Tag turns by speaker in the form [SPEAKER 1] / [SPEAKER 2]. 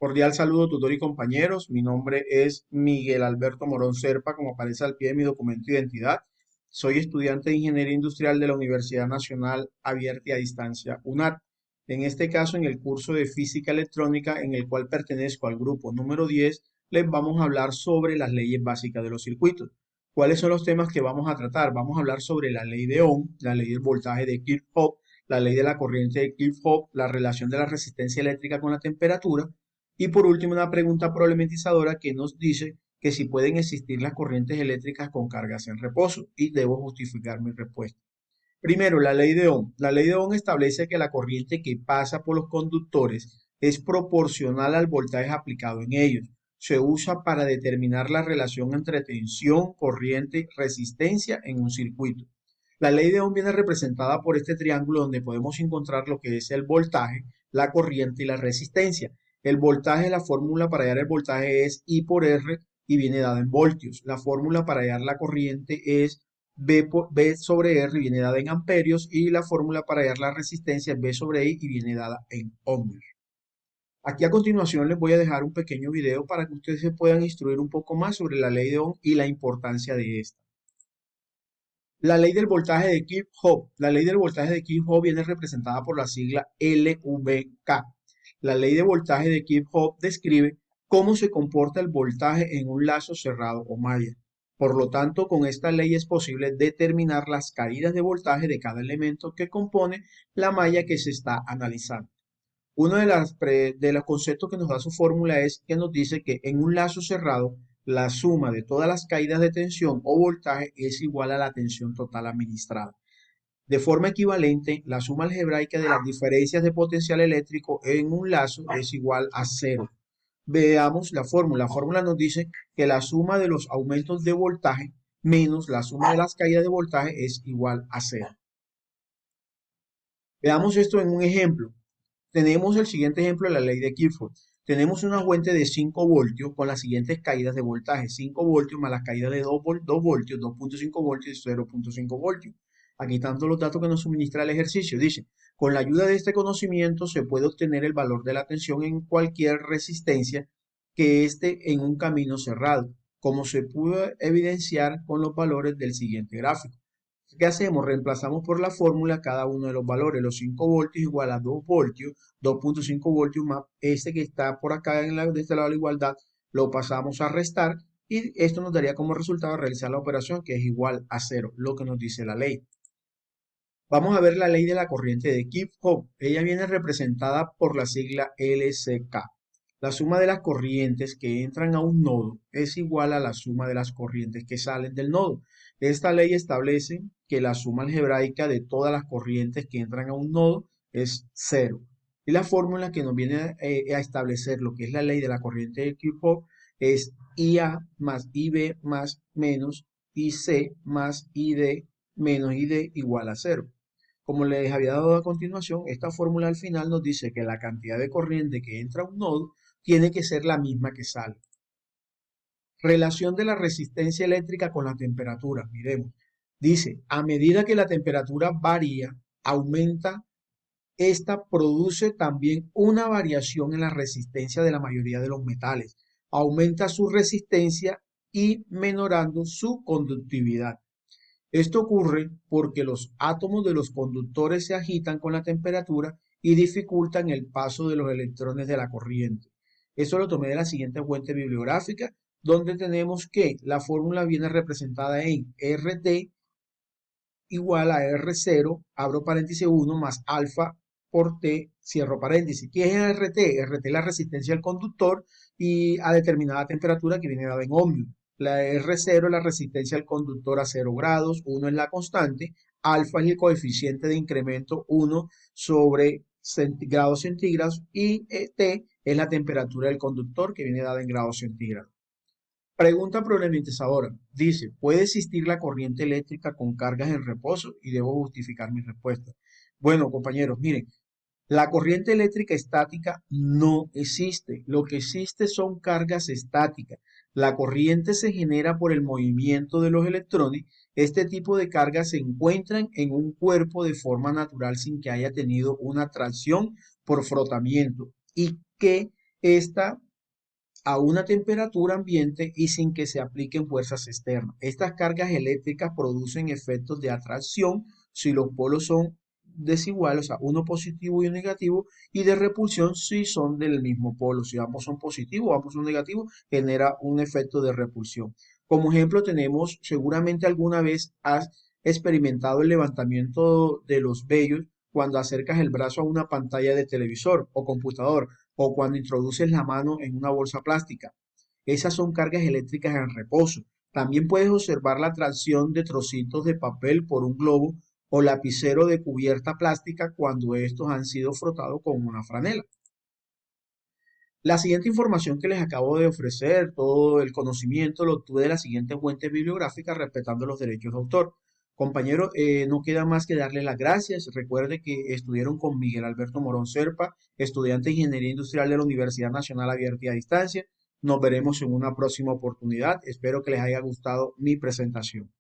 [SPEAKER 1] Cordial saludo, tutor y compañeros. Mi nombre es Miguel Alberto Morón Serpa, como aparece al pie de mi documento de identidad. Soy estudiante de Ingeniería Industrial de la Universidad Nacional Abierta y a Distancia, UNAD. En este caso, en el curso de Física Electrónica, en el cual pertenezco al grupo número 10, les vamos a hablar sobre las leyes básicas de los circuitos. ¿Cuáles son los temas que vamos a tratar? Vamos a hablar sobre la ley de Ohm, la ley del voltaje de Kirchhoff, la ley de la corriente de Kirchhoff, la relación de la resistencia eléctrica con la temperatura y por último, una pregunta problematizadora que nos dice que si pueden existir las corrientes eléctricas con cargas en reposo y debo justificar mi respuesta. Primero, la ley de Ohm. La ley de Ohm establece que la corriente que pasa por los conductores es proporcional al voltaje aplicado en ellos. Se usa para determinar la relación entre tensión, corriente, resistencia en un circuito. La ley de Ohm viene representada por este triángulo donde podemos encontrar lo que es el voltaje, la corriente y la resistencia. El voltaje, la fórmula para hallar el voltaje es I por R y viene dada en voltios. La fórmula para hallar la corriente es B sobre R y viene dada en amperios y la fórmula para hallar la resistencia es B sobre I y viene dada en ohmios. Aquí a continuación les voy a dejar un pequeño video para que ustedes se puedan instruir un poco más sobre la ley de Ohm y la importancia de esta. La ley del voltaje de Kirchhoff. La ley del voltaje de Kirchhoff viene representada por la sigla LVK. La ley de voltaje de Kirchhoff describe cómo se comporta el voltaje en un lazo cerrado o malla. Por lo tanto, con esta ley es posible determinar las caídas de voltaje de cada elemento que compone la malla que se está analizando. Uno de los conceptos que nos da su fórmula es que nos dice que en un lazo cerrado la suma de todas las caídas de tensión o voltaje es igual a la tensión total administrada. De forma equivalente, la suma algebraica de las diferencias de potencial eléctrico en un lazo es igual a cero. Veamos la fórmula. La fórmula nos dice que la suma de los aumentos de voltaje menos la suma de las caídas de voltaje es igual a cero. Veamos esto en un ejemplo. Tenemos el siguiente ejemplo de la ley de Kirchhoff. Tenemos una fuente de 5 voltios con las siguientes caídas de voltaje. 5 voltios más las caídas de 2 voltios, 2.5 voltios y 0.5 voltios. Aquí están todos los datos que nos suministra el ejercicio. Dice, con la ayuda de este conocimiento se puede obtener el valor de la tensión en cualquier resistencia que esté en un camino cerrado, como se pudo evidenciar con los valores del siguiente gráfico. ¿Qué hacemos? Reemplazamos por la fórmula cada uno de los valores. Los 5 voltios igual a 2 voltios, 2.5 voltios más este que está por acá de este lado de la igualdad, lo pasamos a restar y esto nos daría como resultado realizar la operación que es igual a cero, lo que nos dice la ley. Vamos a ver la ley de la corriente de Kirchhoff. Ella viene representada por la sigla LCK. La suma de las corrientes que entran a un nodo es igual a la suma de las corrientes que salen del nodo. Esta ley establece que la suma algebraica de todas las corrientes que entran a un nodo es cero. Y la fórmula que nos viene a establecer lo que es la ley de la corriente de Kirchhoff es IA más IB más menos IC más ID menos ID igual a cero. Como les había dado a continuación, esta fórmula al final nos dice que la cantidad de corriente que entra a un nodo tiene que ser la misma que sale. Relación de la resistencia eléctrica con la temperatura. Miremos. Dice, a medida que la temperatura varía, aumenta, esta produce también una variación en la resistencia de la mayoría de los metales. Aumenta su resistencia y menorando su conductividad. Esto ocurre porque los átomos de los conductores se agitan con la temperatura y dificultan el paso de los electrones de la corriente. Eso lo tomé de la siguiente fuente bibliográfica, donde tenemos que la fórmula viene representada en RT igual a R0, abro paréntesis 1, más alfa por T, cierro paréntesis. ¿Qué es RT? RT es la resistencia del conductor y a determinada temperatura que viene dada en ohmios. La R0 es la resistencia del conductor a 0 grados, 1 es la constante, alfa es el coeficiente de incremento 1 sobre grados centígrados y T es la temperatura del conductor que viene dada en grados centígrados. Pregunta problematizadora. Dice, ¿puede existir la corriente eléctrica con cargas en reposo? Y debo justificar mi respuesta. Bueno, compañeros, miren, la corriente eléctrica estática no existe. Lo que existe son cargas estáticas. La corriente se genera por el movimiento de los electrones. Este tipo de cargas se encuentran en un cuerpo de forma natural sin que haya tenido una atracción por frotamiento y que esta a una temperatura ambiente y sin que se apliquen fuerzas externas. Estas cargas eléctricas producen efectos de atracción si los polos son desiguales, o sea, uno positivo y uno negativo, y de repulsión si son del mismo polo. Si ambos son positivos o ambos son negativos, genera un efecto de repulsión. Como ejemplo tenemos, seguramente alguna vez has experimentado el levantamiento de los vellos cuando acercas el brazo a una pantalla de televisor o computador o cuando introduces la mano en una bolsa plástica. Esas son cargas eléctricas en reposo. También puedes observar la tracción de trocitos de papel por un globo o lapicero de cubierta plástica cuando estos han sido frotados con una franela. La siguiente información que les acabo de ofrecer, todo el conocimiento, lo obtuve de la siguiente fuente bibliográfica respetando los derechos de autor. Compañero, no queda más que darles las gracias. Recuerde que estuvieron con Miguel Alberto Morón Serpa, estudiante de Ingeniería Industrial de la Universidad Nacional Abierta y a Distancia. Nos veremos en una próxima oportunidad. Espero que les haya gustado mi presentación.